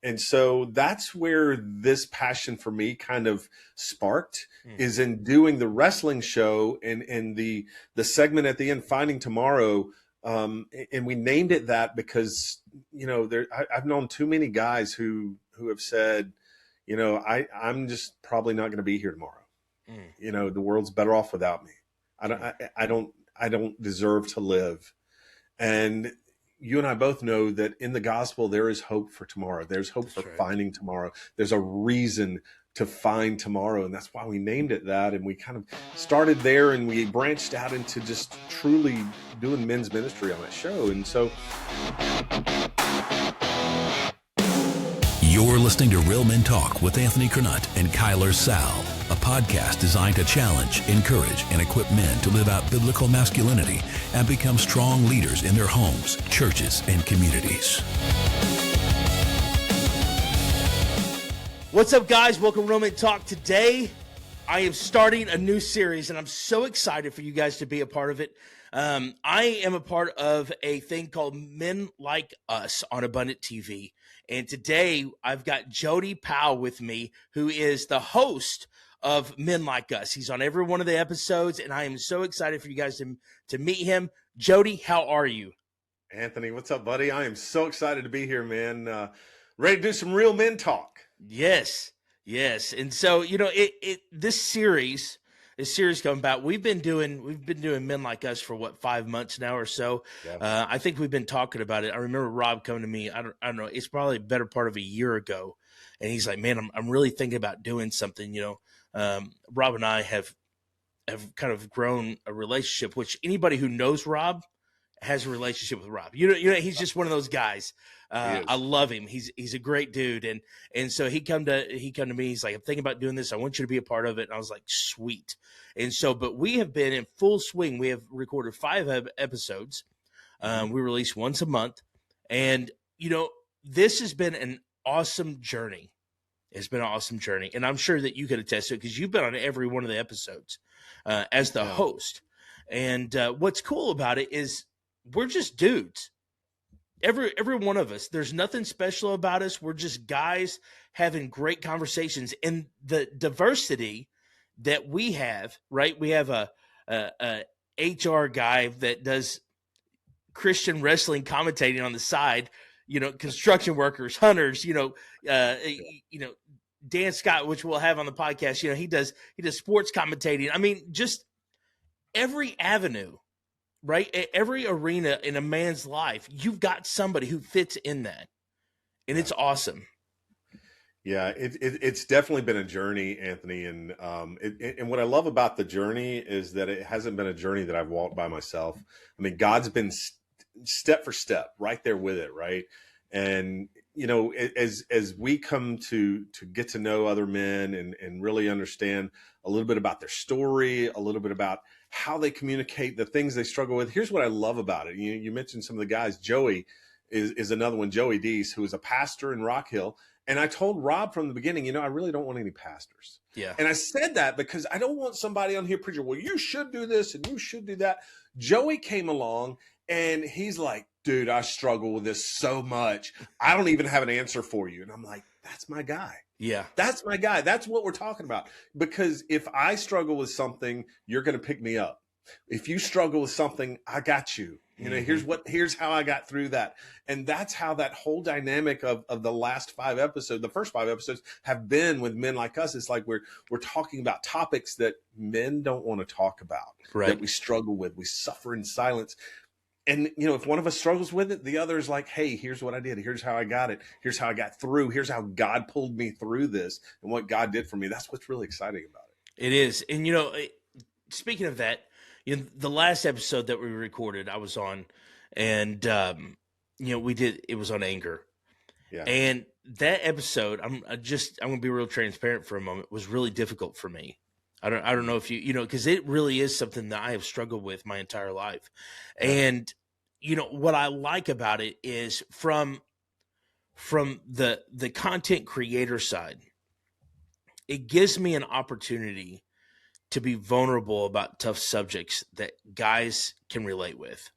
And so that's where this passion for me kind of sparked, is in doing the wrestling show and the segment at the end, Finding Tomorrow. And we named it that because, I've known too many guys who have said, I'm just probably not going to be here tomorrow. The world's better off without me. I don't deserve to live. And you and I both know that in the gospel, there is hope for tomorrow. There's hope for finding tomorrow. There's a reason to find tomorrow. And that's why we named it that. And we kind of started there, and we branched out into just truly doing men's ministry on that show. And so you're listening to Real Men Talk with Anthony Curnutt and Kyler Sal, a podcast designed to challenge, encourage, and equip men to live out biblical masculinity and become strong leaders in their homes, churches, and communities. What's up, guys? Welcome to Real Men Talk. Today, I am starting a new series, and I'm so excited for you guys to be a part of it. I am a part of a thing called Men Like Us on Abundant TV. And today, I've got Jody Powell with me, who is the host of Men Like Us. He's on every one of the episodes, and I am so excited for you guys to meet him. Jody, how are you? Anthony, what's up, buddy? I am so excited to be here, man. Ready to do some real men talk. Yes. And so, this series coming about, we've been doing Men Like Us for 5 months now or so. Yeah. I think we've been talking about it. I remember Rob coming to me, I don't know, it's probably a better part of a year ago. And he's like, man, I'm really thinking about doing something, Rob and I have kind of grown a relationship, which anybody who knows Rob has a relationship with Rob. He's just one of those guys. I love him. He's a great dude. And so he come to me. He's like, I'm thinking about doing this. I want you to be a part of it. And I was like, sweet. And so, but we have been in full swing. We have recorded 5 episodes. We release once a month. And, this has been an awesome journey. It's been an awesome journey. And I'm sure that you could attest to it because you've been on every one of the episodes as the host. And what's cool about it is we're just dudes. Every one of us, there's nothing special about us. We're just guys having great conversations. And the diversity that we have, right? We have a HR guy that does Christian wrestling commentating on the side, construction workers, hunters, Dan Scott, which we'll have on the podcast, he does sports commentating. I mean, just every avenue, right? Every arena in a man's life, you've got somebody who fits in that. And it's awesome. Yeah, it's definitely been a journey, Anthony. And what I love about the journey is that it hasn't been a journey that I've walked by myself. I mean, God's been step for step right there with it, right? And, as we come to get to know other men and really understand a little bit about their story, a little bit about how they communicate, the things they struggle with. Here's what I love about it. You mentioned some of the guys. Joey is another one, Joey Deese, who is a pastor in Rock Hill. And I told Rob from the beginning, I really don't want any pastors. Yeah. And I said that because I don't want somebody on here preaching, well, you should do this and you should do that. Joey came along and he's like, dude, I struggle with this so much. I don't even have an answer for you. And I'm like, that's my guy. Yeah. That's my guy. That's what we're talking about. Because if I struggle with something, you're going to pick me up. If you struggle with something, I got you. Here's how I got through that. And that's how that whole dynamic of the last 5 episodes, the first 5 episodes have been with Men Like Us. It's like we're talking about topics that men don't want to talk about, right, that we struggle with. We suffer in silence. And, if one of us struggles with it, the other is like, hey, here's what I did. Here's how I got it. Here's how I got through. Here's how God pulled me through this and what God did for me. That's what's really exciting about it. It is. And, speaking of that, the last episode that we recorded, I was on, and, it was on anger. Yeah. And that episode, I'm going to be real transparent for a moment, was really difficult for me. I don't know if because it really is something that I have struggled with my entire life. And, what I like about it is from the content creator side, it gives me an opportunity to be vulnerable about tough subjects that guys can relate with.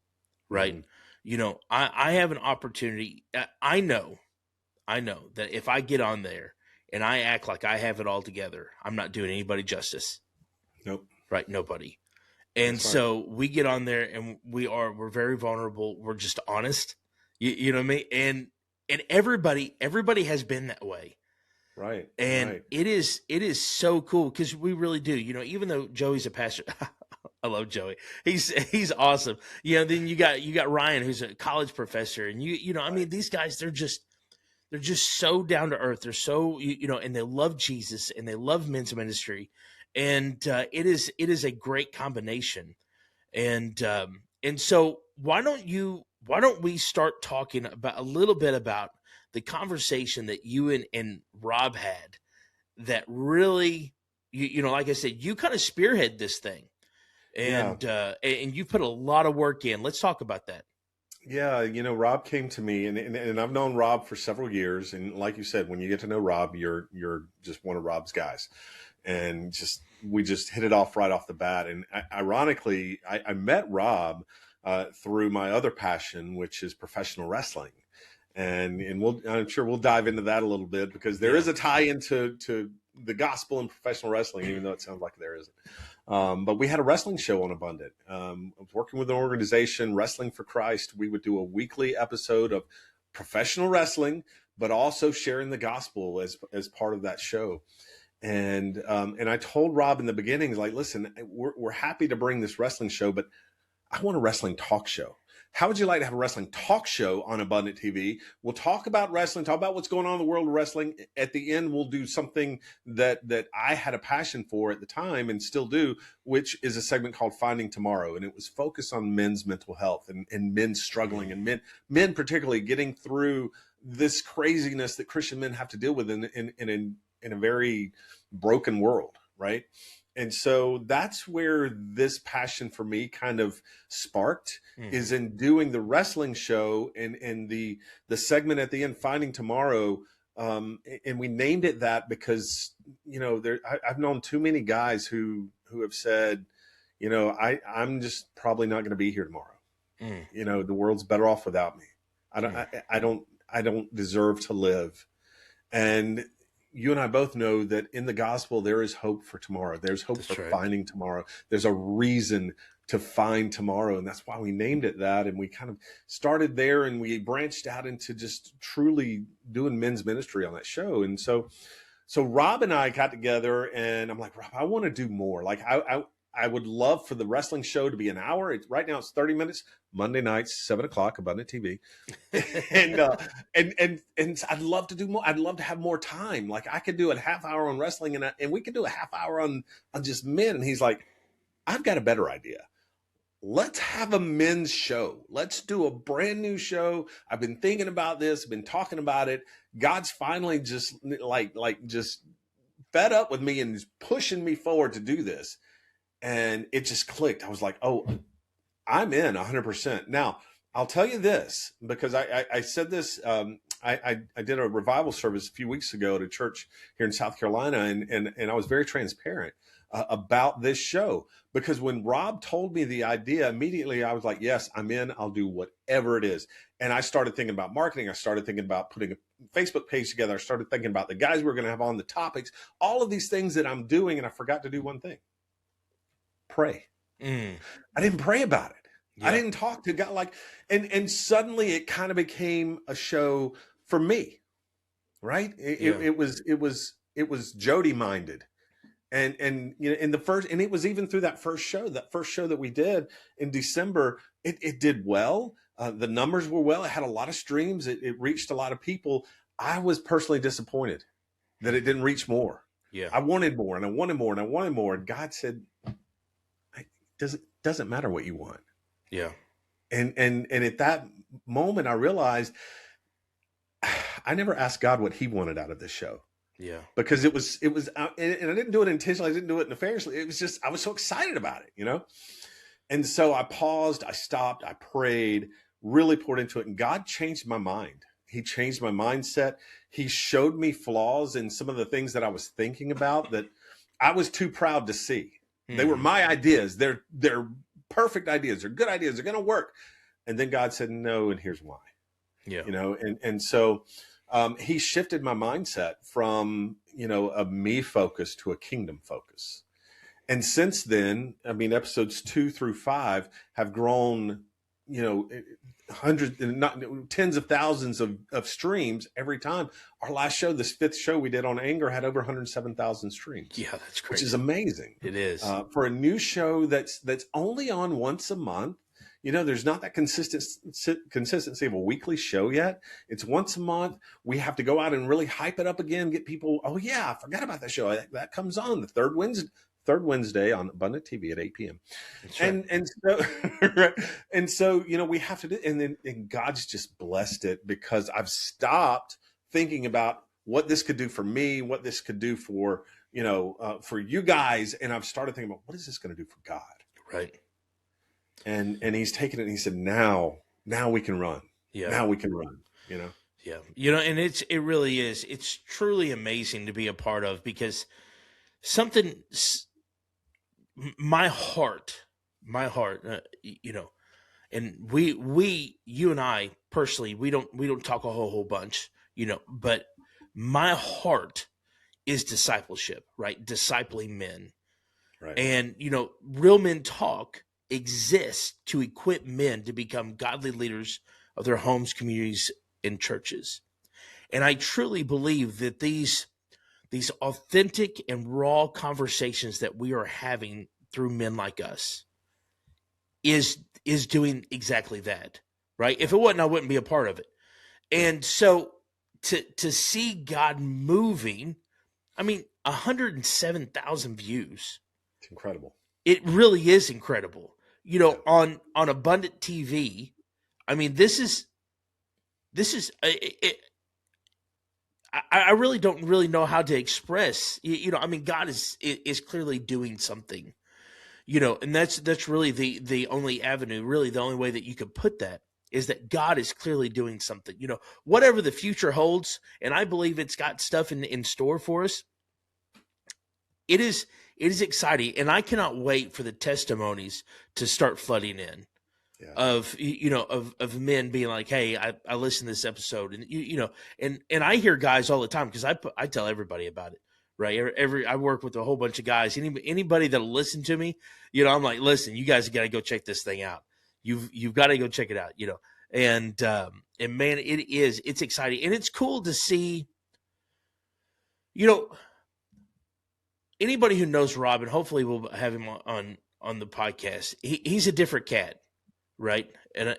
Right. Mm-hmm. I have an opportunity. I know I know that if I get on there and I act like I have it all together, I'm not doing anybody justice. Nope. Right? Nobody. And That's right. so we get on there and we're very vulnerable. We're just honest. You know what I mean? And everybody has been that way. Right. And Right. it is so cool because we really do. You know, even though Joey's a pastor, I love Joey. He's awesome. You know, then you got Ryan, who's a college professor, and you know, I mean, these guys, they're just so down to earth. They're so you know, and they love Jesus and they love men's ministry, and it is a great combination. And so why don't we start talking about a little bit about the conversation that you and Rob had that really, you know, like I said, you kind of spearhead this thing, and you put a lot of work in. Let's talk about that. Yeah, you know, Rob came to me, and I've known Rob for several years. And like you said, when you get to know Rob, you're just one of Rob's guys, and we just hit it off right off the bat. And ironically, I met Rob through my other passion, which is professional wrestling. And I'm sure we'll dive into that a little bit because there is a tie into the gospel and professional wrestling, even though it sounds like there isn't. But we had a wrestling show on Abundant. I was working with an organization, Wrestling for Christ. We would do a weekly episode of professional wrestling, but also sharing the gospel as part of that show. And I told Rob in the beginning, like, listen, we're happy to bring this wrestling show, but I want a wrestling talk show. How would you like to have a wrestling talk show on Abundant TV? We'll talk about wrestling, talk about what's going on in the world of wrestling. At the end, we'll do something that I had a passion for at the time and still do, which is a segment called Finding Tomorrow. And it was focused on men's mental health and men struggling and men particularly getting through this craziness that Christian men have to deal with in a very broken world, right? And so that's where this passion for me kind of sparked, is in doing the wrestling show and the segment at the end, Finding Tomorrow. And we named it that because, you know, I've known too many guys who have said, you know, I'm just probably not going to be here tomorrow. You know, the world's better off without me. I don't deserve to live. And you and I both know that in the gospel, there is hope for tomorrow. There's hope for finding tomorrow. There's a reason to find tomorrow. And that's why we named it that. And we kind of started there and we branched out into just truly doing men's ministry on that show. And so Rob and I got together and I'm like, Rob, I want to do more. Like I would love for the wrestling show to be an hour. Right now it's 30 minutes, Monday nights, 7:00, Abundant TV. and I'd love to do more. I'd love to have more time. Like I could do a half hour on wrestling and we could do a half hour on just men. And he's like, I've got a better idea. Let's have a men's show. Let's do a brand new show. I've been thinking about this, been talking about it. God's finally just just fed up with me and is pushing me forward to do this. And it just clicked. I was like, oh, I'm in 100%. Now, I'll tell you this, because I said this, I did a revival service a few weeks ago at a church here in South Carolina, and I was very transparent about this show. Because when Rob told me the idea, immediately I was like, yes, I'm in. I'll do whatever it is. And I started thinking about marketing. I started thinking about putting a Facebook page together. I started thinking about the guys we're going to have on, the topics, all of these things that I'm doing. And I forgot to do one thing. Pray. I didn't pray about it. I didn't talk to God and suddenly it kind of became a show for me, right? It was Jody minded. And you know, in the first, and it was even through that first show that we did in December, it did well. The numbers were well. It had a lot of streams. It reached a lot of people. I was personally disappointed that it didn't reach more. Yeah. I wanted more and I wanted more and I wanted more. And God said, doesn't matter what you want. Yeah. And at that moment I realized I never asked God what he wanted out of this show. Yeah. Because it was, and I didn't do it intentionally. I didn't do it nefariously. It was just, I was so excited about it, you know? And so I paused, I stopped, I prayed, really poured into it. And God changed my mind. He changed my mindset. He showed me flaws in some of the things that I was thinking about that I was too proud to see. They were my ideas. They're perfect ideas. They're good ideas. They're going to work. And then God said, no, and here's why. Yeah. You know, and so he shifted my mindset from, a me focus to a kingdom focus. And since then, I mean, episodes 2 through 5 have grown, hundreds, not tens of thousands of streams every time. Our last show, this 5th show we did on anger, had over 107,000 streams. Yeah, that's great. Which is amazing. It is. For a new show that's only on once a month. There's not that consistency of a weekly show yet. It's once a month. We have to go out and really hype it up again, get people, oh yeah, I forgot about that show. That comes on the third Wednesday on Abundant TV at 8 p.m. Right. And so we have to do, and God's just blessed it, because I've stopped thinking about what this could do for me, what this could do for you guys, and I've started thinking about, what is this going to do for God? Right. And he's taken it and he said, now we can run. Yeah. Now we can run, Yeah. And it really is. It's truly amazing to be a part of, because my heart, and you and I personally, we don't talk a whole bunch, but my heart is discipleship, right? Discipling men. Right. And, Real Men Talk exists to equip men to become godly leaders of their homes, communities, and churches. And I truly believe that these authentic and raw conversations that we are having through men like us is doing exactly that, right? If it wasn't, I wouldn't be a part of it. And so to see God moving, 107,000 views. It's incredible. It really is incredible. On Abundant TV, this is I really don't really know how to express, God is clearly doing something, and that's really the only avenue, really the only way that you could put that, is that God is clearly doing something, whatever the future holds. And I believe it's got stuff in store for us. It is exciting. And I cannot wait for the testimonies to start flooding in. Yeah. Of men being like, hey, I listened to this episode, and and I hear guys all the time, because I tell everybody about it, right? I work with a whole bunch of guys. Anybody that'll listen to me, I'm like, listen, you guys got to go check this thing out. You've got to go check it out, and man, it's exciting, and it's cool to see, anybody who knows Rob, and hopefully we'll have him on the podcast. He's a different cat. Right. And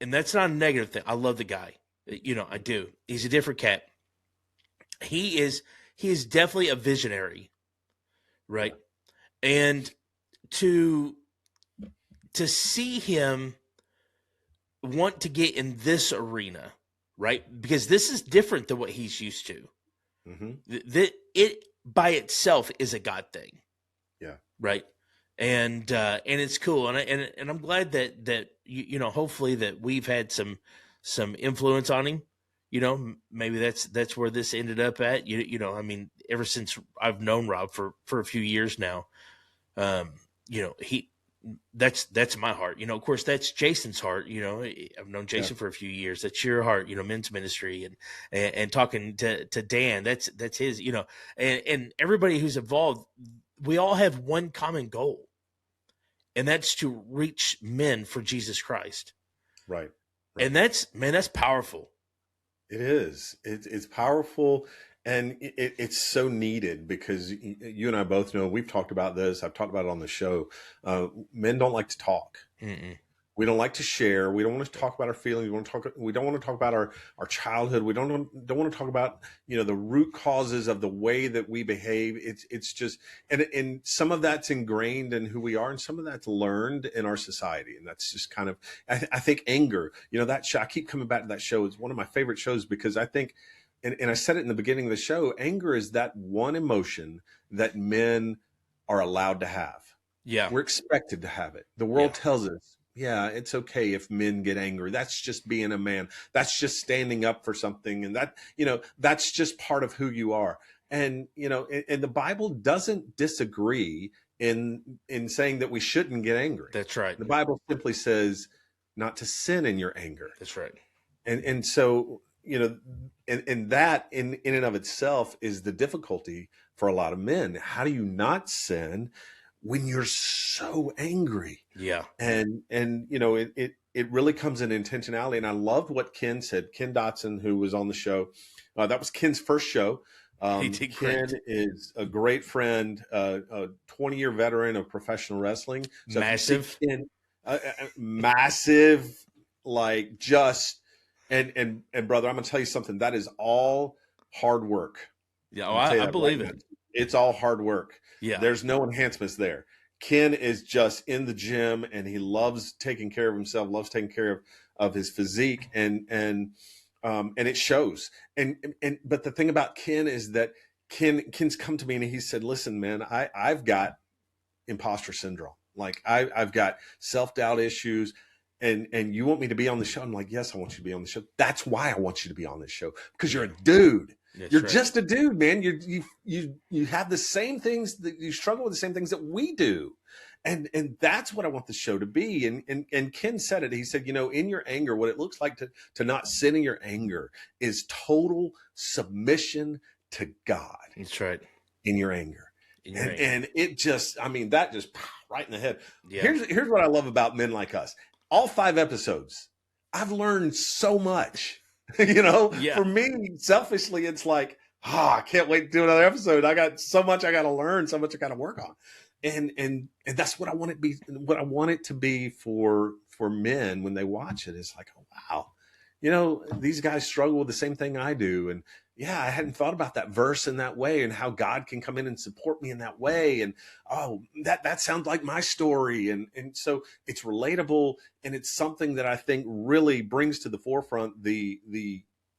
that's not a negative thing. I love the guy. I do. He's a different cat. He is definitely a visionary. Right. And to see him want to get in this arena, right? Because this is different than what he's used to. Mm-hmm. It by itself is a God thing. Yeah. Right. And it's cool, and I'm glad that hopefully that we've had some influence on him. Maybe that's where this ended up at. Ever since I've known Rob for a few years now, that's my heart. Of course, that's Jason's heart. I've known Jason for a few years. That's your heart. Men's ministry and talking to Dan. That's his. And everybody who's involved, we all have one common goal. And that's to reach men for Jesus Christ. Right. And that's powerful. It is. It's powerful. And it's so needed, because you and I both know, we've talked about this. I've talked about it on the show. Men don't like to talk. Mm-mm. We don't like to share. We don't want to talk about our feelings. We don't want to talk about our childhood. We don't want to talk about, the root causes of the way that we behave. It's just, and some of that's ingrained in who we are, and some of that's learned in our society. And that's just kind of, I think anger, that show, I keep coming back to that show. It's one of my favorite shows, because I think, and I said it in the beginning of the show, anger is that one emotion that men are allowed to have. Yeah. We're expected to have it. The world tells us, yeah, it's okay if men get angry. That's just being a man. That's just standing up for something. And that's just part of who you are. And, and the Bible doesn't disagree in saying that we shouldn't get angry. That's right. The Bible simply says not to sin in your anger. That's right. And so you know, and that in and of itself is the difficulty for a lot of men. How do you not sin when you're so angry? Yeah. And you know, it really comes in intentionality. And I loved what Ken said. Ken Dotson, who was on the show, that was Ken's first show. He did Ken great. is a great friend, a 20-year veteran of professional wrestling. So Massive. Ken, massive, like just, and brother, I'm gonna tell you something. That is all hard work. Yeah, I'm gonna tell you I that believe right it. now. It's all hard work. Yeah. There's no enhancements there. Ken is just in the gym, and he loves taking care of himself, loves taking care of his physique, and it shows. But the thing about Ken is that Ken's come to me and he said, "Listen, man, I've got imposter syndrome. Like I've got self-doubt issues, and you want me to be on the show?" I'm like, "Yes, I want you to be on the show. That's why I want you to be on this show, because you're a dude. That's You're right. just a dude, man. You have the same things, that you struggle with the same things that we do." And that's what I want the show to be. And Ken said it. He said, you know, in your anger, what it looks like to not sin in your anger is total submission to God. That's right. In your anger. And it just, I mean, that just right in the head. Yeah. Here's what I love about men like us. All 5 episodes, I've learned so much. You know, Yeah. For me, selfishly, it's like, I can't wait to do another episode. I got so much I got to learn, so much I got to work on. And that's what I want it to be. What I want it to be for men when they watch it is like, oh wow, you know, these guys struggle with the same thing I do, and yeah, I hadn't thought about that verse in that way, and how God can come in and support me in that way, and oh, that sounds like my story, and so it's relatable, and it's something that I think really brings to the forefront the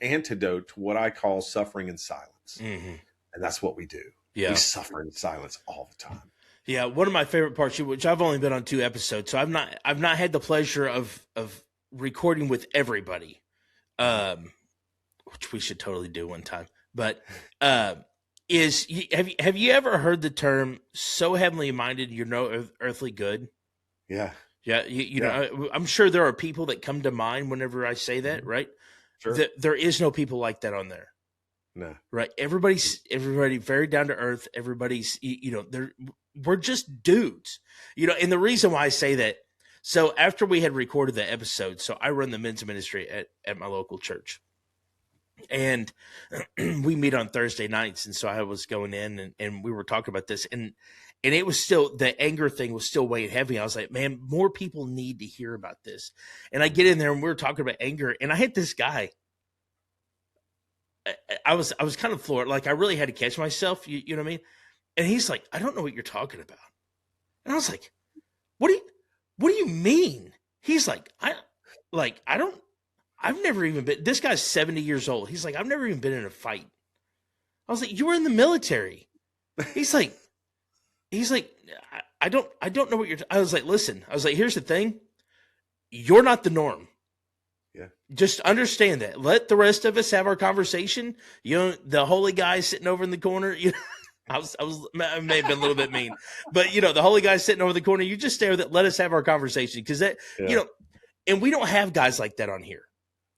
antidote to what I call suffering in silence, and that's what we do. Yeah, we suffer in silence all the time. Yeah, one of my favorite parts, which I've only been on 2 episodes, so I've not had the pleasure of recording with everybody, which we should totally do one time. But have you ever heard the term "so heavenly minded you're no earthly good"? Yeah, yeah. You know, I'm sure there are people that come to mind whenever I say that, right? Sure. There is no people like that on there. No. Right. Everybody very down to earth. Everybody's, you know, we're just dudes, you know, and the reason why I say that. So after we had recorded the episode, so I run the men's ministry at my local church, and we meet on Thursday nights. And so I was going in and we were talking about this, and it was still, the anger thing was still weighing heavy. I was like, man, more people need to hear about this. And I get in there and we were talking about anger, and I hit this guy. I was kind of floored. Like, I really had to catch myself. You know what I mean? And he's like, I don't know what you're talking about. And I was like, what do you mean? He's like, I've never even been, this guy's 70 years old. He's like, I've never even been in a fight. I was like, you were in the military. He's like, I don't know what I was like, listen, here's the thing. You're not the norm. Yeah. Just understand that. Let the rest of us have our conversation. You know, the holy guy sitting over in the corner, you know, I may have been a little bit mean, but you know, the holy guy sitting over the corner, you just stay with it. Let us have our conversation. Cause that, you know, and we don't have guys like that on here.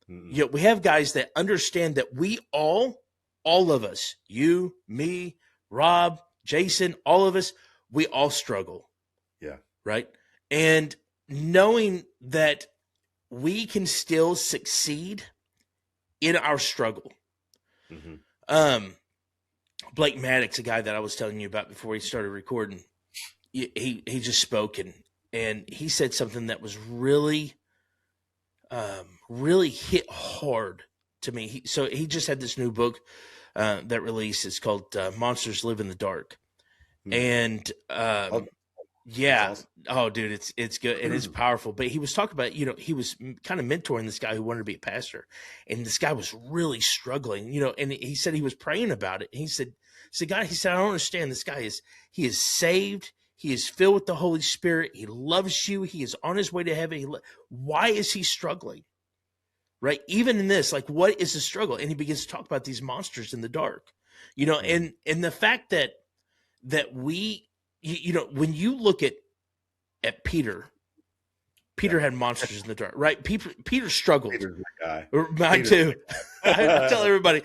You know, we have guys that understand that we all of us, you, me, Rob, Jason, all of us, we all struggle. Yeah. Right. And knowing that we can still succeed in our struggle. Blake Maddox, a guy that I was telling you about before he started recording, he just spoke and he said something that was really, really hit hard to me. He just had this new book that released. It's called Monsters Live in the Dark. And yeah. Awesome. Oh, dude, it's good and it's powerful. But he was talking about, you know, he was kind of mentoring this guy who wanted to be a pastor, and this guy was really struggling, you know. And he said he was praying about it. And he said, God, he said, I don't understand. This guy he is saved. He is filled with the Holy Spirit. He loves you. He is on his way to heaven. Why is he struggling? Right? Even in this, like, what is the struggle? And he begins to talk about these monsters in the dark, you know, and the fact that we. You know, when you look at Peter, Peter had monsters in the dark, right? Peter struggled. Peter's my guy. Mine too. I tell everybody.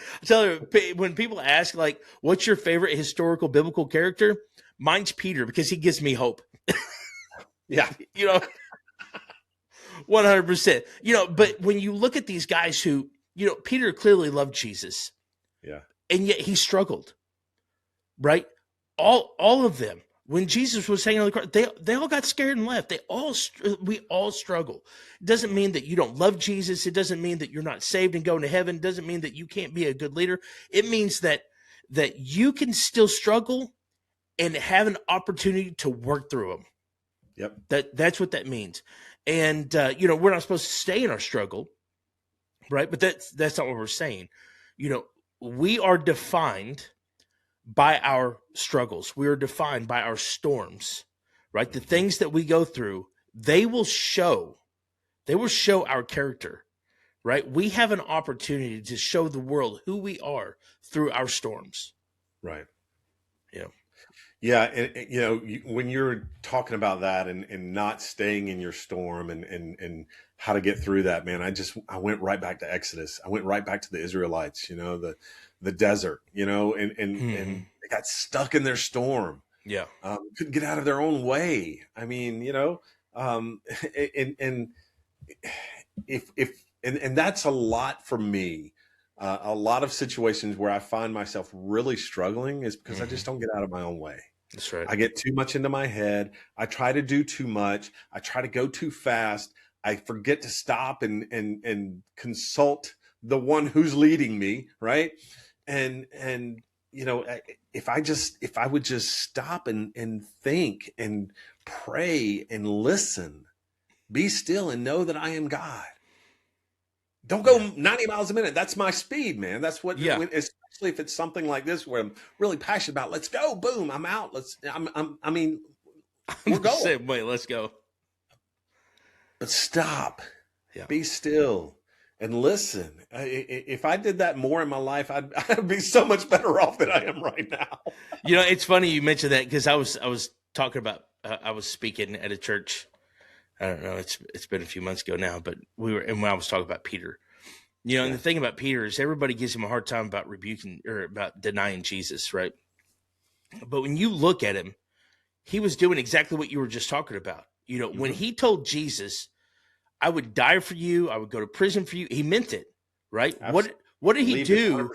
When people ask, like, what's your favorite historical biblical character? Mine's Peter, because he gives me hope. Yeah. 100%. But when you look at these guys who, Peter clearly loved Jesus. Yeah. And yet he struggled, right? All of them. When Jesus was hanging on the cross, they all got scared and left. We all struggle. It doesn't mean that you don't love Jesus. It doesn't mean that you're not saved and going to heaven. It doesn't mean that you can't be a good leader. It means that you can still struggle and have an opportunity to work through them. Yep. That's what that means. And we're not supposed to stay in our struggle, right? But that's not what we're saying. We are defined by our struggles. We are defined by our storms, right? The things that we go through, they will show our character, right? We have an opportunity to show the world who we are through our storms. Right. Yeah. Yeah. And when you're talking about that and not staying in your storm and how to get through that, man, I went right back to Exodus. I went right back to the Israelites, the desert, and they got stuck in their storm. Yeah. Couldn't get out of their own way. I mean, and that's a lot for me. A lot of situations where I find myself really struggling is because I just don't get out of my own way. That's right. I get too much into my head. I try to do too much. I try to go too fast. I forget to stop and consult the one who's leading me, right? And if I would just stop and think and pray and listen, be still and know that I am God. Don't go 90 miles a minute. That's my speed, man. That's what, especially if it's something like this where I'm really passionate about. Let's go. Boom. I'm out. We're going. Same way. Let's go. But stop. Yeah. Be still and listen. If I did that more in my life, I'd be so much better off than I am right now. It's funny you mentioned that because I was talking about, I was speaking at a church. I don't know. It's been a few months ago now, but when I was talking about Peter, and the thing about Peter is everybody gives him a hard time about rebuking or about denying Jesus, right? But when you look at him, he was doing exactly what you were just talking about. When he told Jesus, I would die for you, I would go to prison for you, he meant it, right? Absolutely. What did he do? 100%.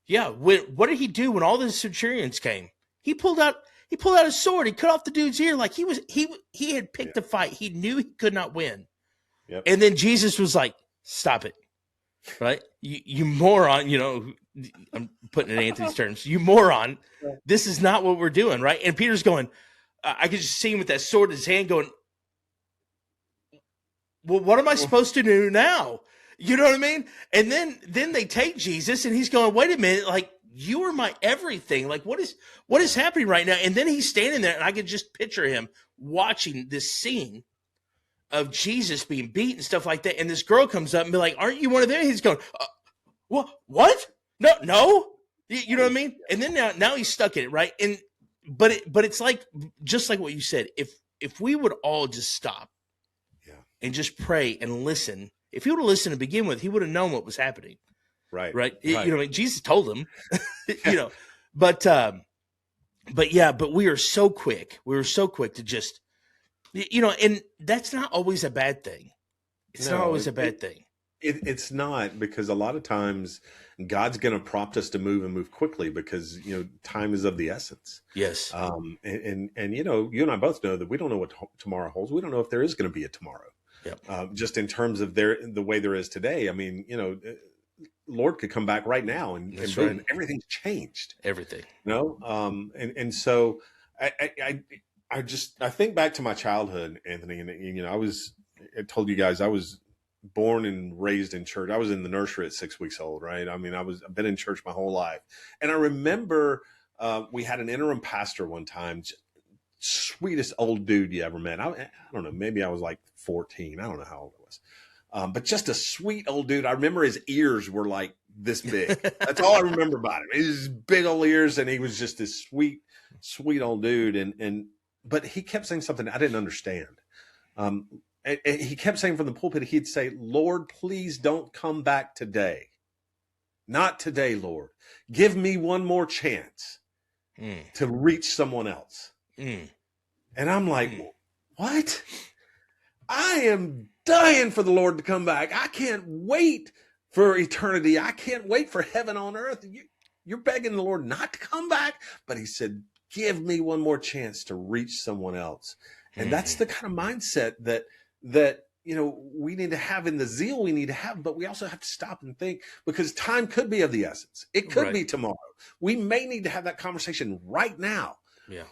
Yeah. What did he do when all the centurions came? He pulled out a sword. He cut off the dude's ear. Like he had picked a fight. He knew he could not win. Yep. And then Jesus was like, stop it. Right? You moron, I'm putting it in Anthony's terms. You moron. This is not what we're doing. Right. And Peter's going, I could just see him with that sword in his hand going, well, what am I supposed to do now? You know what I mean? And then they take Jesus and he's going, wait a minute. Like, you are my everything. Like, what is happening right now? And then he's standing there and I could just picture him watching this scene of Jesus being beat and stuff like that. And this girl comes up and be like, aren't you one of them? He's going, what? No. You know what I mean? And then now he's stuck in it. Right. But it's like, just like what you said, if we would all just stop and just pray and listen, if he would have listened to begin with, he would have known what was happening. Right. Jesus told him, but we are so quick. We were so quick to just, and that's not always a bad thing. It's not always a bad thing. It's not, because a lot of times God's going to prompt us to move quickly because, time is of the essence. Yes. And you and I both know that we don't know what tomorrow holds. We don't know if there is going to be a tomorrow. Yep. Just in terms of the way there is today. I mean, Lord could come back right now and everything's changed. Everything. And so I think back to my childhood, Anthony, and I told you guys I was born and raised in church. I was in the nursery at 6 weeks old, right? I mean, I've been in church my whole life. And I remember we had an interim pastor one time, sweetest old dude you ever met. I don't know, maybe I was like 14. I don't know how old I was. But just a sweet old dude. I remember his ears were like this big. That's all I remember about him. His big old ears, and he was just this sweet old dude. But he kept saying something I didn't understand. and he kept saying from the pulpit, he'd say, Lord, please don't come back today. Not today, Lord. Give me one more chance to reach someone else. And I'm like, what? I am dying for the Lord to come back. I can't wait for eternity. I can't wait for heaven on earth. You're begging the Lord not to come back. But he said, give me one more chance to reach someone else. And that's the kind of mindset that we need to have, in the zeal we need to have, but we also have to stop and think, because time could be of the essence. It could be tomorrow. We may need to have that conversation right now. Yeah.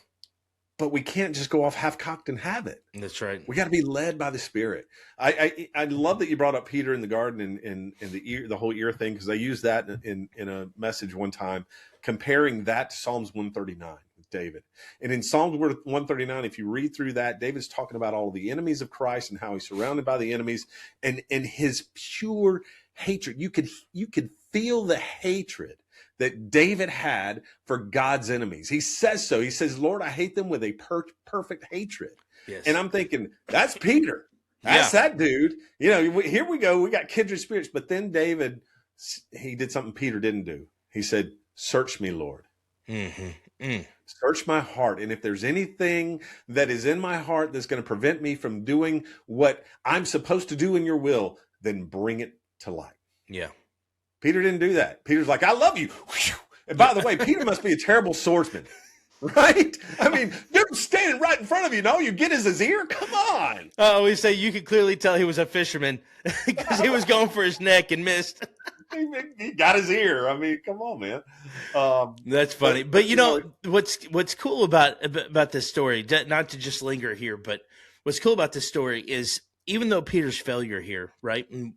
But we can't just go off half-cocked and have it. That's right. We got to be led by the Spirit. I love that you brought up Peter in the garden and the whole ear thing, because I used that in a message one time, comparing that to Psalms 139 with David. And in Psalms 139, if you read through that, David's talking about all the enemies of Christ and how he's surrounded by the enemies, and his pure hatred. You could feel the hatred that David had for God's enemies. He says so. He says, Lord, I hate them with a perfect hatred. Yes. And I'm thinking, that's Peter. That's that dude. Here we go. We got kindred spirits. But then David, he did something Peter didn't do. He said, search me, Lord. Search my heart. And if there's anything that is in my heart that's going to prevent me from doing what I'm supposed to do in your will, then bring it to light. Yeah. Peter didn't do that. Peter's like, I love you. And by the way, Peter must be a terrible swordsman, right? I mean, you're standing right in front of you, and all you get is his ear? Come on. We say you could clearly tell he was a fisherman because he was going for his neck and missed. He got his ear. I mean, come on, man. That's funny. But what's cool about this story, not to just linger here, but what's cool about this story is, even though Peter's failure here, right, and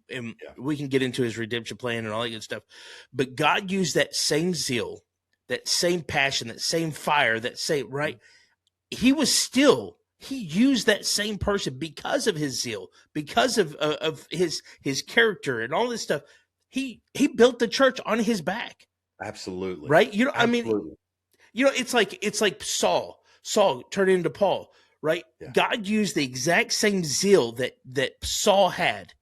we can get into his redemption plan and all that good stuff, but God used that same zeal, that same passion, that same fire, that same, right? He used that same person because of his zeal, because of his character and all this stuff. He built the church on his back. Absolutely. Right? It's like Saul turned into Paul. Right? Yeah. God used the exact same zeal that Saul had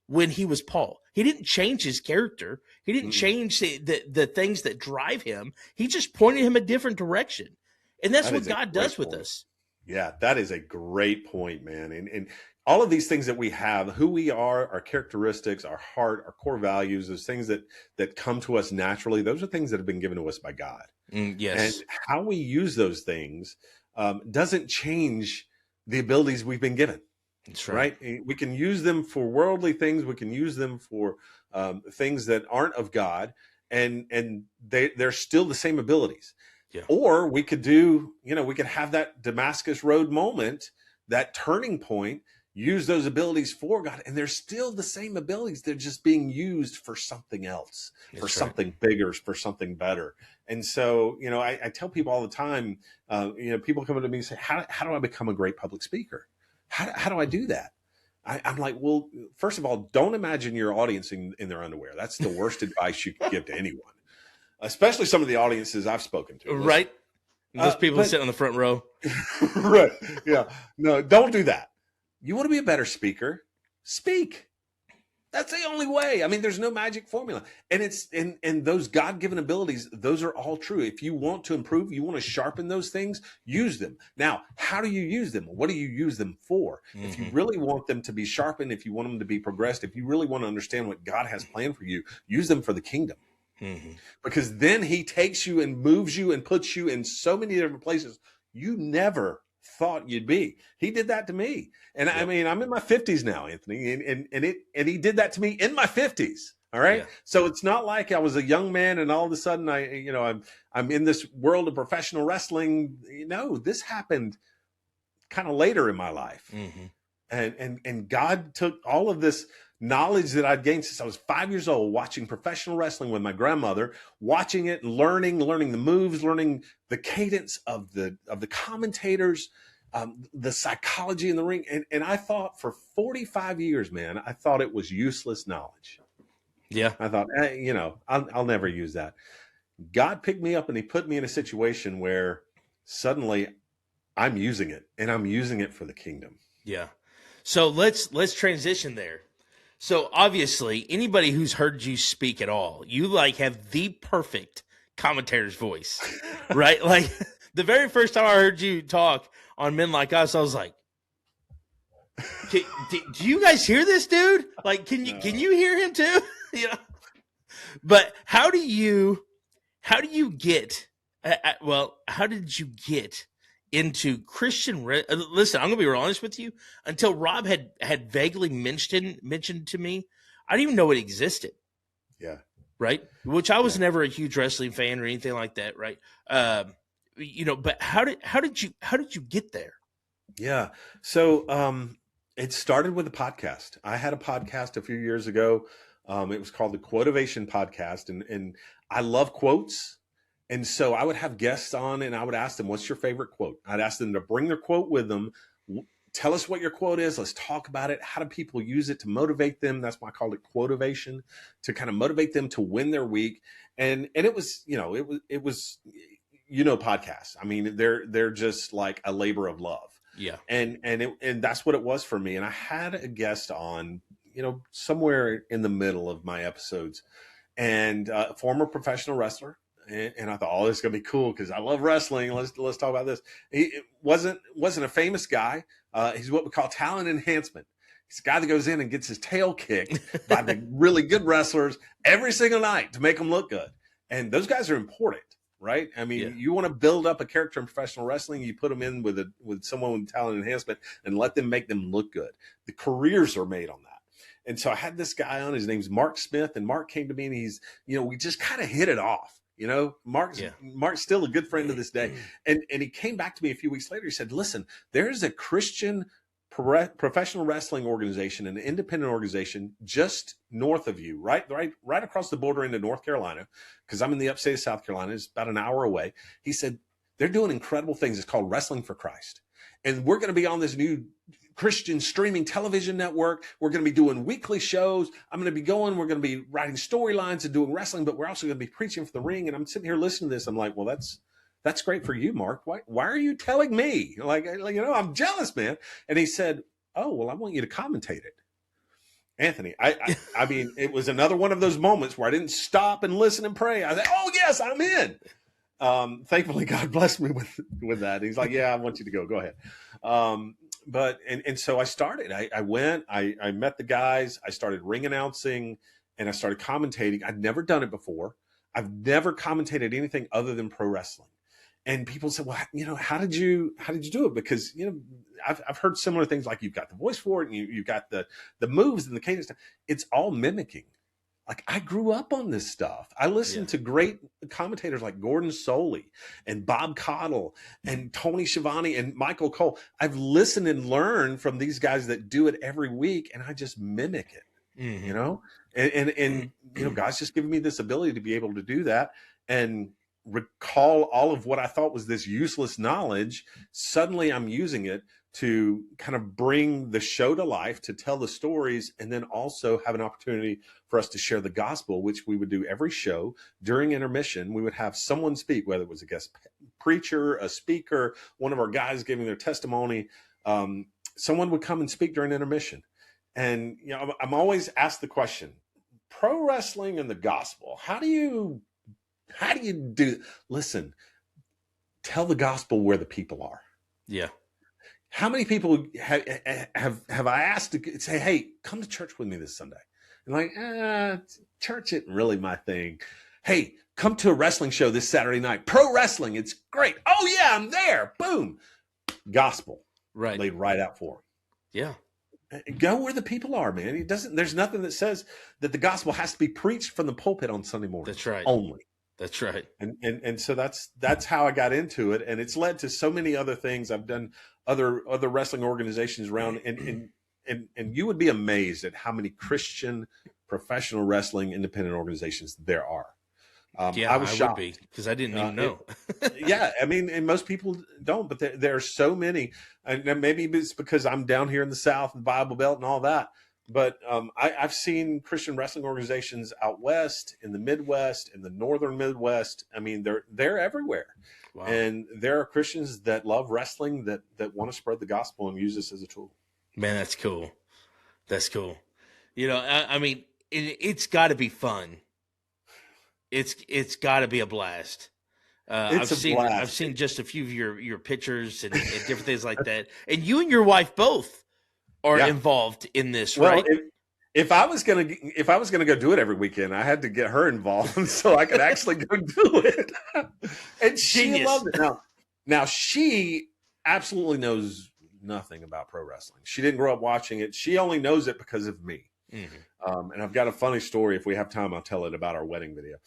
when he was Paul. He didn't change his character. He didn't change the things that drive him. He just pointed him a different direction. And that's what God does with us. Yeah, that is a great point, man. And all of these things that we have, who we are, our characteristics, our heart, our core values, those things that come to us naturally, those are things that have been given to us by God. Yes. And how we use those things doesn't change the abilities we've been given. That's right. We can use them for worldly things. We can use them for things that aren't of God, and they're still the same abilities. Yeah. Or we could we could have that Damascus Road moment, that turning point, use those abilities for God, and they're still the same abilities. They're just being used for something else, for something bigger, for something better. And so, I tell people all the time, people come up to me and say, how do I become a great public speaker? How do I do that? I'm like, well, first of all, don't imagine your audience in their underwear. That's the worst advice you can give to anyone, especially some of the audiences I've spoken to. Listen, right. Those people sitting on the front row. Right. Yeah. No, don't do that. You want to be a better speaker? Speak. That's the only way. I mean, there's no magic formula. And and those God-given abilities, those are all true. If you want to improve, you want to sharpen those things, use them. Now, how do you use them? What do you use them for? Mm-hmm. If you really want them to be sharpened, if you want them to be progressed, if you really want to understand what God has planned for you, use them for the kingdom. Mm-hmm. Because then he takes you and moves you and puts you in so many different places you never thought you'd be. He did that to me. And I mean, I'm in my 50s now, Anthony, and he did that to me in my 50s. All right. Yeah. So it's not like I was a young man and all of a sudden I'm in this world of professional wrestling. This happened kind of later in my life. Mm-hmm. And God took all of this knowledge that I'd gained since I was 5 years old, watching professional wrestling with my grandmother, watching it, learning the moves, learning the cadence of the commentators, the psychology in the ring. And I thought for 45 years, man, I thought it was useless knowledge. Yeah. I thought, I'll never use that. God picked me up and he put me in a situation where suddenly I'm using it, and I'm using it for the kingdom. Yeah. So let's transition there. So obviously, anybody who's heard you speak at all, you like have the perfect commentator's voice, right? Like the very first time I heard you talk on Men Like Us, I was like, do you guys hear this dude? Like, can you hear him too? You know. But how did you get? How did you get into Christian? Listen, I'm gonna be real honest with you. Until Rob had vaguely mentioned to me, I didn't even know it existed. Yeah. Right. Which I was never a huge wrestling fan or anything like that. Right. But how did you get there? Yeah. So it started with a podcast. I had a podcast a few years ago. It was called the Quotivation Podcast, and I love quotes. And so I would have guests on, and I would ask them, "What's your favorite quote?" I'd ask them to bring their quote with them. Tell us what your quote is. Let's talk about it. How do people use it to motivate them? That's why I called it Quotivation, to kind of motivate them to win their week. And it was, it was podcasts. I mean, they're just like a labor of love. Yeah. And that's what it was for me. And I had a guest on, somewhere in the middle of my episodes, and a former professional wrestler. And I thought, oh, this is gonna be cool because I love wrestling. Let's talk about this. He wasn't a famous guy. He's what we call talent enhancement. He's a guy that goes in and gets his tail kicked by the really good wrestlers every single night to make them look good. And those guys are important, right? I mean, you want to build up a character in professional wrestling, you put them in with someone with talent enhancement and let them make them look good. The careers are made on that. And so I had this guy on. His name's Mark Smith, and Mark came to me, and he's, we just kind of hit it off. Mark's still a good friend to this day. And he came back to me a few weeks later. He said, listen, there's a Christian professional wrestling organization, an independent organization just north of you, right across the border into North Carolina, because I'm in the upstate of South Carolina. It's about an hour away. He said, they're doing incredible things. It's called Wrestling for Christ. And we're going to be on this new Christian streaming television network. We're going to be doing weekly shows. We're going to be writing storylines and doing wrestling, but we're also going to be preaching for the ring. And I'm sitting here listening to this. I'm like, well, that's great for you, Mark. Why are you telling me? Like, I'm jealous, man. And he said, oh, well, I want you to commentate it. Anthony, I mean, it was another one of those moments where I didn't stop and listen and pray. I said, oh yes, I'm in. Thankfully, God blessed me with that. He's like, yeah, I want you to go. Go ahead. But so I started. I went. I met the guys. I started ring announcing, and I started commentating. I'd never done it before. I've never commentated anything other than pro wrestling. And people said, well, how did you do it? Because I've heard similar things, like you've got the voice for it, and you've got the moves and the cadence. It's all mimicking. Like, I grew up on this stuff. I listened to great commentators like Gordon Soley and Bob Caudle and Tony Schiavone and Michael Cole. I've listened and learned from these guys that do it every week, and I just mimic it, and God's just given me this ability to be able to do that and recall all of what I thought was this useless knowledge. Suddenly I'm using it to kind of bring the show to life, to tell the stories, and then also have an opportunity for us to share the gospel, which we would do every show. During intermission, we would have someone speak, whether it was a guest preacher, a speaker, one of our guys giving their testimony. Someone would come and speak during intermission. And, I'm always asked the question, pro wrestling and the gospel, how do you do? Listen, tell the gospel where the people are. Yeah. How many people have I asked to say, hey, come to church with me this Sunday? And like, church isn't really my thing. Hey, come to a wrestling show this Saturday night. Pro wrestling, it's great. Oh yeah, I'm there. Boom. Gospel. Right. Laid right out for them. Yeah. Go where the people are, man. There's nothing that says that the gospel has to be preached from the pulpit on Sunday morning. That's right. Only. That's right. And so that's how I got into it. And it's led to so many other things. I've done other wrestling organizations around, and you would be amazed at how many Christian professional wrestling independent organizations there are. I was shocked because I didn't even know. Yeah, I mean, and most people don't, but there are so many. And maybe it's because I'm down here in the South, the Bible Belt, and all that. But I've seen Christian wrestling organizations out west, in the Midwest, in the northern Midwest. I mean, they're everywhere. Wow. And there are Christians that love wrestling that want to spread the gospel and use this as a tool. Man, that's cool. That's cool. You know, I mean, it's got to be fun. It's got to be a blast. It's a I've blast. seen just a few of your pictures and different things like that. And you and your wife both are Yeah. involved in this, Well, right? if I was gonna go do it every weekend, I had to get her involved so I could actually go do it. And she Genius. loved it. Now she absolutely knows nothing about pro wrestling. She didn't grow up watching it. She only knows it because of me. Mm-hmm. And I've got a funny story. If we have time, I'll tell it about our wedding video.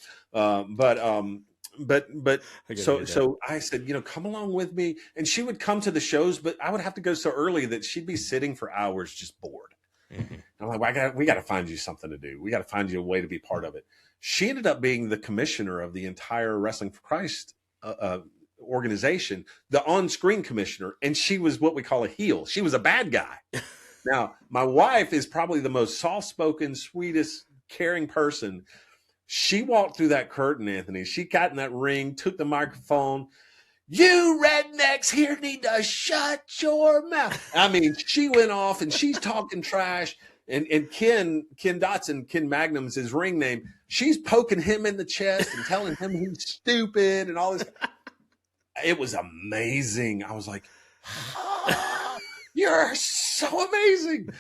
So I said, come along with me. And she would come to the shows, but I would have to go so early that she'd be sitting for hours just bored. Mm-hmm. I'm like, we got to find you something to do. We got to find you a way to be part of it. She ended up being the commissioner of the entire Wrestling for Christ organization, the on-screen commissioner, and she was what we call a heel. She was a bad guy. Now, my wife is probably the most soft-spoken, sweetest, caring person. She walked through that curtain, Anthony. She got in that ring, took the microphone. You rednecks here need to shut your mouth. I mean, she went off and she's talking trash. And Ken Dotson, Ken Magnum's his ring name. She's poking him in the chest and telling him he's stupid and all this. It was amazing. I was like, oh, you're so amazing.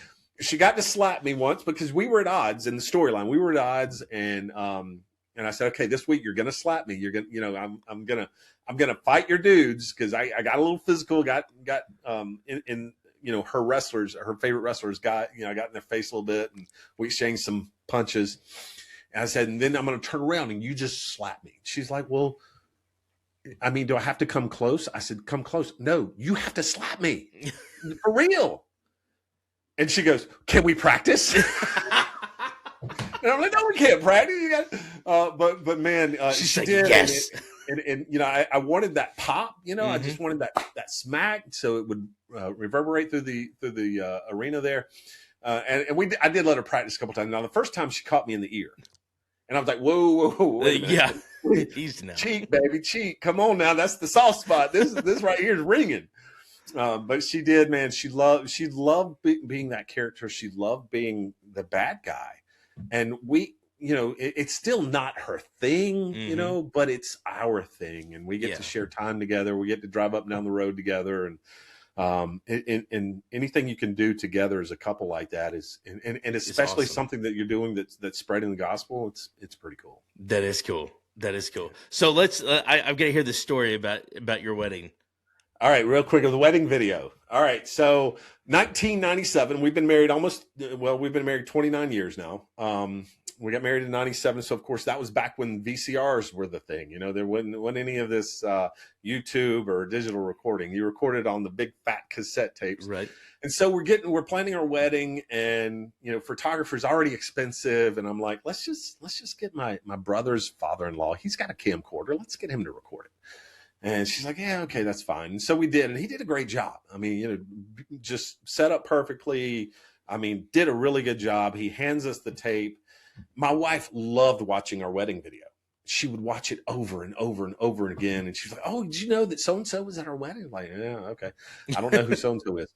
She got to slap me once because we were at odds in the storyline. We were at odds, and I said, okay, this week you're gonna slap me. You're gonna, I'm gonna fight your dudes because I got a little physical. Got in her wrestlers, her favorite wrestlers got I got in their face a little bit, and we exchanged some punches. And I said, and then I'm gonna turn around and you just slap me. She's like, well, I mean, do I have to come close? I said, come close. No, you have to slap me for real. And she goes, can we practice? And I'm like, no, we can't practice. But man, she's she like, did. yes. And I wanted that pop, Mm-hmm. I just wanted that smack so it would reverberate through the arena there. And I did let her practice a couple times. Now, the first time she caught me in the ear. And I was like, whoa. Wait a minute. Yeah. He's now. Cheat, baby, cheat. Come on now. That's the soft spot. This right here is ringing. But she did, man. She loved being that character. She loved being the bad guy. And we, it's still not her thing, Mm-hmm. but it's our thing. And we get to share time together. We get to drive up and down the road together. And anything you can do together as a couple like that is, and especially awesome. something that you're doing that's spreading the gospel. It's pretty cool. That is cool. So let's, I've got to hear the story about your wedding. All right, real quick of the wedding video. All right, so 1997, we've been married we've been married 29 years now. We got married in 97, so of course that was back when VCRs were the thing. There wasn't any of this YouTube or digital recording. You recorded on the big fat cassette tapes. Right. And so we're planning our wedding, and photographer's already expensive, and I'm like, let's just get my brother's father-in-law. He's got a camcorder. Let's get him to record it. And she's like, yeah, okay, that's fine. And so we did, and he did a great job. I mean, just set up perfectly. I mean, did a really good job. He hands us the tape. My wife loved watching our wedding video. She would watch it over and over and over again. And she's like, oh, did you know that so-and-so was at our wedding? I'm like, yeah, okay. I don't know who so-and-so is.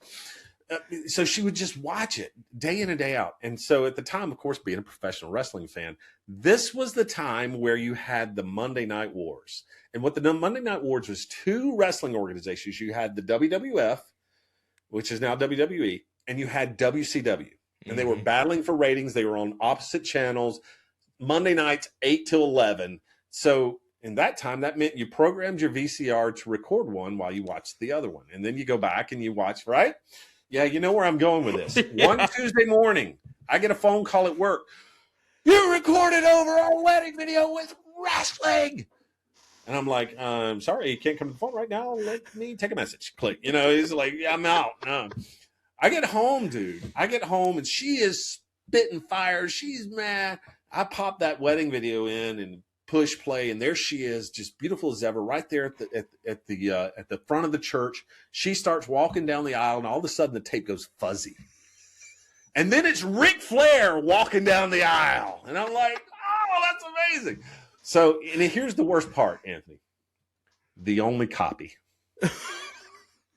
So she would just watch it day in and day out. And so at the time, of course, being a professional wrestling fan, this was the time where you had the Monday Night Wars. And what the Monday Night Wars was, two wrestling organizations. You had the WWF, which is now WWE, and you had WCW. And they were battling for ratings. They were on opposite channels, Monday nights, 8 till 11. So in that time, that meant you programmed your VCR to record one while you watched the other one. And then you go back and you watch, right? Yeah, you know where I'm going with this. One Tuesday morning, I get a phone call at work. You recorded over our wedding video with wrestling. And I'm like, I'm sorry, you can't come to the phone right now. Let me take a message. Click. He's like, yeah, I'm out. I get home, dude. And she is spitting fire. She's mad. I pop that wedding video in and push play, and there she is, just beautiful as ever, right there at the front of the church. She starts walking down the aisle, and all of a sudden the tape goes fuzzy. And then it's Ric Flair walking down the aisle. And I'm like, oh, that's amazing. So, and here's the worst part, Anthony. The only copy.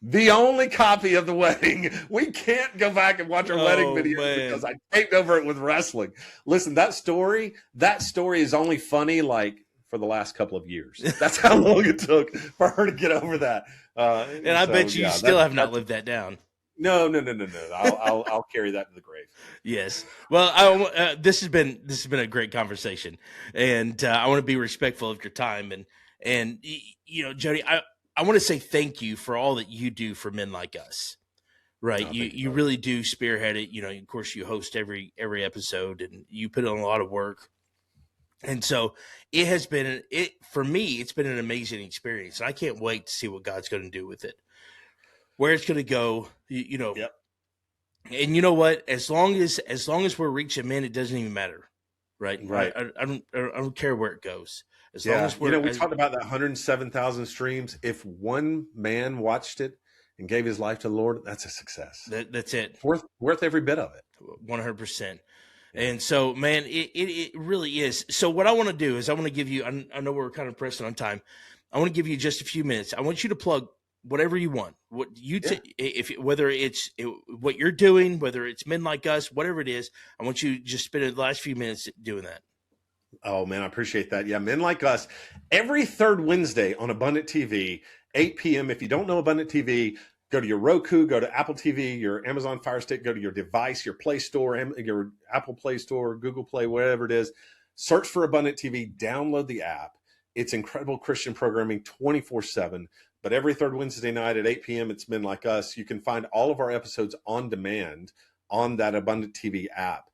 The only copy of the wedding. We can't go back and watch our wedding video because I taped over it with wrestling. Listen, that story is only funny like for the last couple of years. That's how long it took for her to get over that. And I bet you still have not lived that down. No. I'll carry that to the grave. Yes. Well, this has been a great conversation, and I want to be respectful of your time. And you know, Jody, I want to say thank you for all that you do for men like us. Right. Oh, you really do spearhead it. You know, of course, you host every episode, and you put in a lot of work. And so it has been for me. It's been an amazing experience, and I can't wait to see what God's going to do with it, where it's going to go. You know. Yep. And you know what? As long as we're reaching men, it doesn't even matter, right? Right. I don't care where it goes. As long as we're, we talked about that 107,000 streams. If one man watched it and gave his life to the Lord, that's a success. That's it. Worth every bit of it. 100%. And so, man, it really is. So what I want to do is I want to give you. I know we're kind of pressing on time. I want to give you just a few minutes. I want you to plug whatever you want. What you whether it's what you're doing, whether it's Men Like Us, whatever it is, I want you to just spend the last few minutes doing that. Oh man, I appreciate that. Yeah, Men Like Us every third Wednesday on Abundant TV, 8 p.m. If you don't know Abundant TV, go to your Roku, go to Apple TV, your Amazon Fire Stick, go to your device, your Play Store, your Apple Play Store, Google Play, whatever it is. Search for Abundant TV, download the app. It's incredible Christian programming 24/7. But every third Wednesday night at 8 p.m., it's Men Like Us. You can find all of our episodes on demand on that Abundant TV app.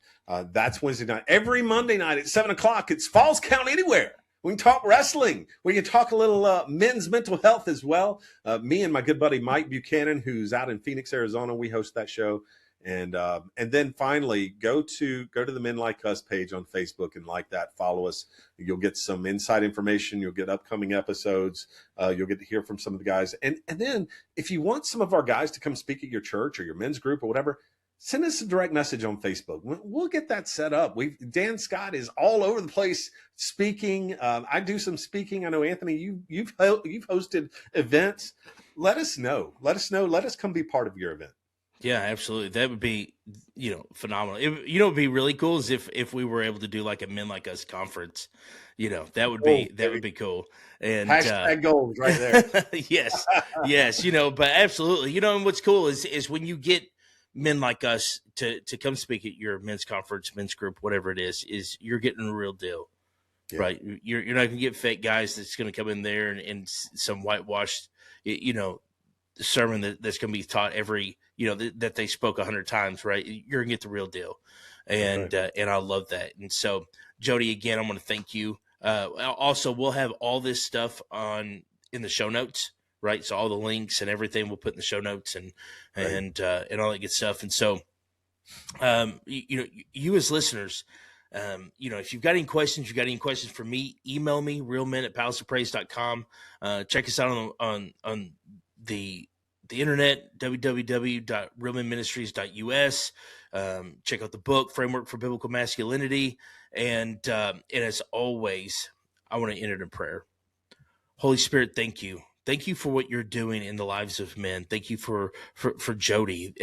That's Wednesday night. Every Monday night at 7 o'clock, it's Falls Count Anywhere. We can talk wrestling. We can talk a little men's mental health as well. Me and my good buddy Mike Buchanan, who's out in Phoenix, Arizona, we host that show. And then finally, go to the Men Like Us page on Facebook and like that. Follow us. You'll get some inside information. You'll get upcoming episodes. You'll get to hear from some of the guys. And then if you want some of our guys to come speak at your church or your men's group or whatever, send us a direct message on Facebook. We'll get that set up. Dan Scott is all over the place speaking. I do some speaking. I know, Anthony, you've hosted events. Let us know. Let us come be part of your event. Yeah, absolutely. That would be, phenomenal. It would be really cool is if we were able to do like a Men Like Us conference. That would be cool. And hashtag goals right there. yes. But absolutely. And what's cool is when you get men like us to come speak at your men's conference, men's group, whatever it is you're getting a real deal, right? You're not going to get fake guys that's going to come in there and some whitewashed, sermon that's going to be taught every, that they spoke 100 times, right? You're going to get the real deal. And, and I love that. And so, Jody, again, I want to thank you. Also, we'll have all this stuff in the show notes, right? So all the links and everything we'll put in the show notes and all that good stuff. And so, you as listeners, if you've got any questions for me, email me, realmen@palaceofpraise.com. Check us out on the internet, www.realmenministries.us. Check out the book, Framework for Biblical Masculinity. And as always, I want to end it in prayer. Holy Spirit, thank you. Thank you for what you're doing in the lives of men. Thank you for Jody,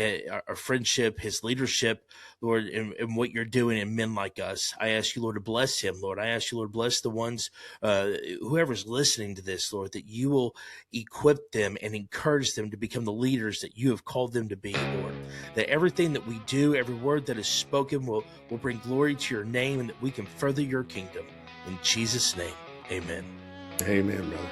our friendship, his leadership, Lord, and what you're doing in Men Like Us. I ask you, Lord, to bless him, Lord. I ask you, Lord, bless the ones, whoever's listening to this, Lord, that you will equip them and encourage them to become the leaders that you have called them to be, Lord. That everything that we do, every word that is spoken will bring glory to your name and that we can further your kingdom. In Jesus' name, amen. Amen, brother.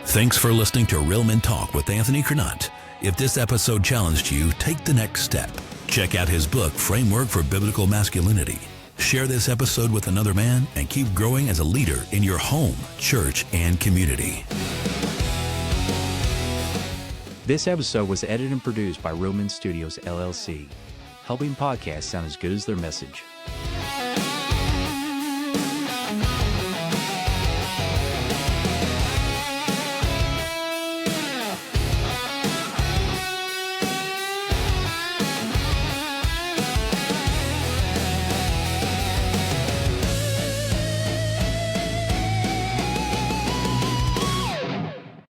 Thanks for listening to Real Men Talk with Anthony Curnutt. If this episode challenged you, take the next step. Check out his book, Framework for Biblical Masculinity. Share this episode with another man and keep growing as a leader in your home, church, and community. This episode was edited and produced by Real Men Studios, LLC, helping podcasts sound as good as their message.